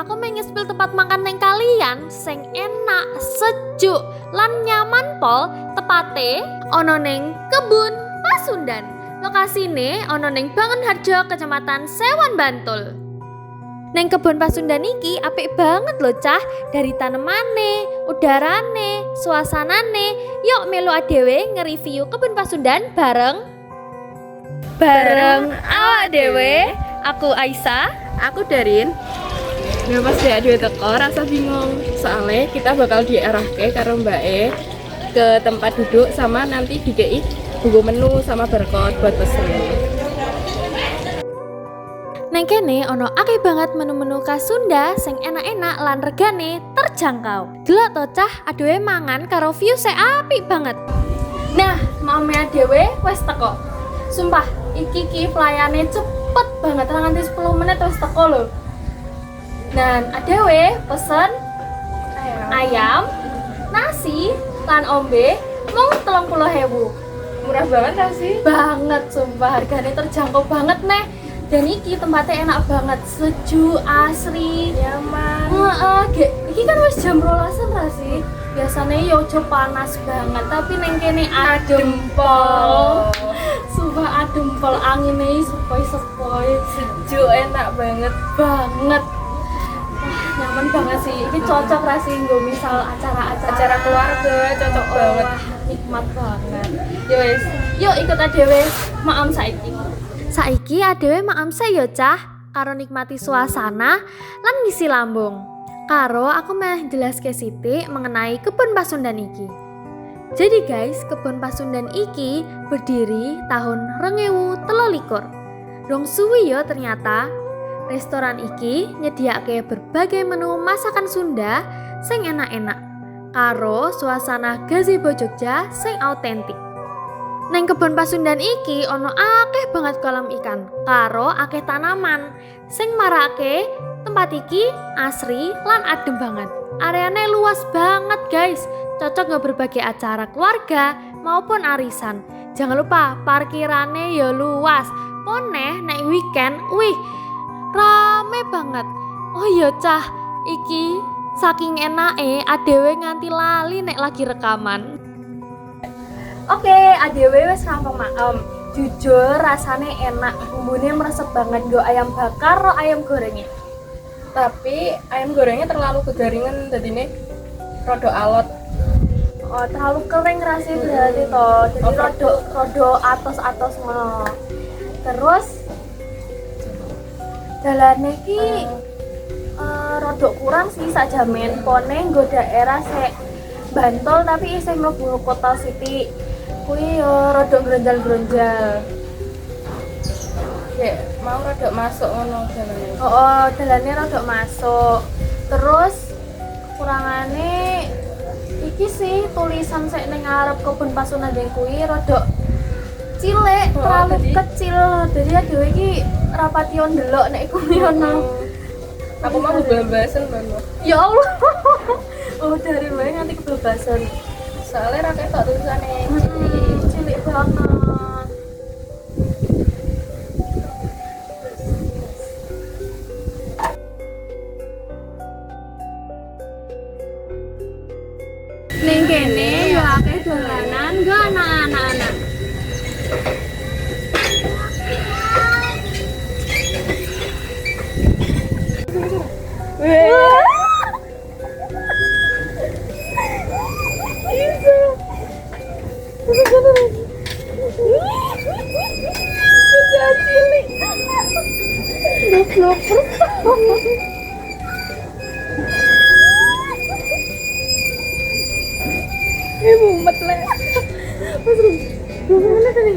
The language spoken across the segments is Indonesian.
aku mengespil tempat makan neng kalian sing enak, sejuk, lan nyaman pol tepate ono neng Kebun Pasundan. Lokasine ono neng Bangunharjo, Kecamatan Sewan, Bantul. Neng Kebun Pasundan iki apik banget loh cah, dari tanemane, udarane, suasanane. Yuk melu adewe nge-review Kebun Pasundan bareng awak dewe. Aku Aisyah. Aku Darin. Ya pas dia dua teko rasa bingung. Soalnya kita bakal diarahke karo Mbak E ke tempat duduk sama nanti dikei buku menu sama barcode buat pesen. Neng kene ono akeh banget menu-menu khas Sunda sing enak-enak lan regane terjangkau. Delok to cah, adewe mangan karo view se apik banget. Nah, mame adewe wis teko. Sumpah, iki pelayane cepet banget, nganti 10 menit wis teko lho. Dan adewe pesen ayam, nasi, lan ombe mung 30.000. Murah banget gak sih? Banget sumpah, harganya terjangkau banget nih. Dan iki tempatnya enak banget, sejuk, asri, Nyaman. Iki kan wis jam 12-an ra sih. Biasanya yo panas banget, tapi neng kene adem pol. Sumpah adem pol, anginnya sepoi-sepoi, Sejuk, enak banget. banget. Wah, nyaman banget sih. Ini cocok ra sih nggo misal acara-acara Acara keluarga cocok banget. Wah, nikmat banget. Yo wis, yuk ikut adewe maam saiki. Saiki adewe maam saya cah, karo nikmati suasana lan ngisi lambung. Karo aku meh jelaske sithik mengenai Kebun Pasundan iki. Jadi guys, Kebun Pasundan iki berdiri tahun 2023. Rong suwi yo ternyata. Restoran iki nyediake berbagai menu masakan Sunda sing enak-enak. Karo suasana gazebo Jogja sing autentik. Neng Kebun Pasundan iki ono akeh banget kolam ikan karo akeh tanaman sing marake tempat iki asri lan adem banget. Areane luas banget guys, cocok nggak berbagai acara keluarga maupun arisan. Jangan lupa parkirane ya luas. Poneh nek weekend, wih rame banget. Oh iya cah, iki saking enake adewe nganti lali nek lagi rekaman. Oke, adewe wis rampung maem. Jujur rasane enak, bumbune meresep banget nggo ayam bakar ro ayam gorengnya. Tapi ayam gorengnya terlalu kegaringan, jadinya rada alot. Oh, terlalu kering rasanya berarti toh. Jadi rada atos-atos ngono. Terus dalane iki rada kurang sih sakjamen. Pone nggo daerah sek Bantul tapi isih mlebu kota sithik. Kuwi yo rada gronjal-gronjal. Ya, mau rada masuk ngono dalane. Oh, dalane rada masuk. Terus kurangane iki sih tulisan sek ning ngarep Kebun Pasundan kuwi rada cilik, terlalu kecil. Jadi adewe iki rapati yo ndelok nek kuwi ono. Aku mau kebebasan banget. Ya Allah. Oh, dari wae nganti kebebasan. Soalnya rakyat tak tulisannya Cilik banget. Ning kene yo akeh dolanan nggo anak-anak. mumet le. Gimana tadi?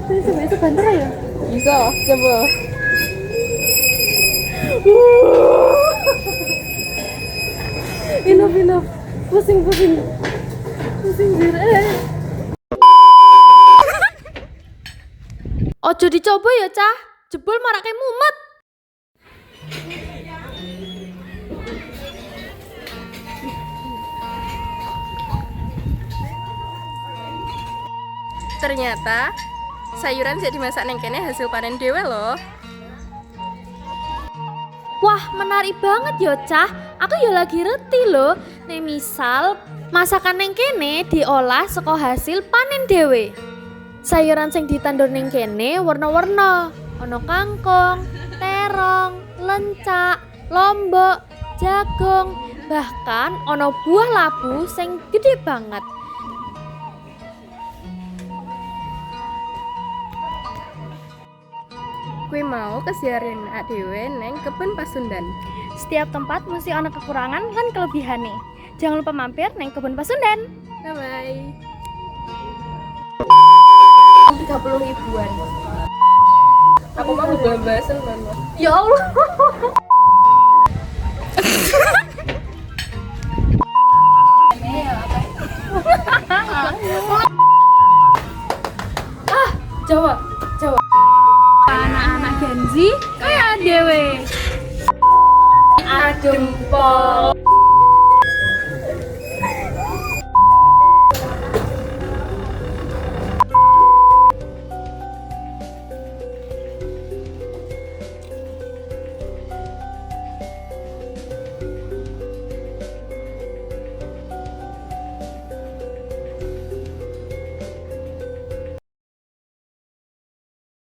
Tadi sampai sebentar ya? Bisa, coba. Enough. Pusing jir. Ojo dicoba ya cah, jebol marake mumet. Ternyata sayuran sing dimasak neng kene hasil panen dhewe loh. Wah, menarik banget yo Cah. Aku yo lagi reti loh. Nek misal masakan neng kene diolah saka hasil panen dhewe. Sayuran sing ditandur neng kene warna-warna. Ono kangkung, terong, lencak, lombok, jagung, bahkan ono buah labu sing gede banget. Kui mau kesiarin dhewe neng kebun Pasundan. Setiap tempat mesti ono kekurangan dan kelebihane. Jangan lupa mampir neng kebun Pasundan. Bye bye. 30 ribuan. Aku mau bebasan mama. Ya Allah. Jawa. Anak-anak Gen Z kayak dewe. Adempol.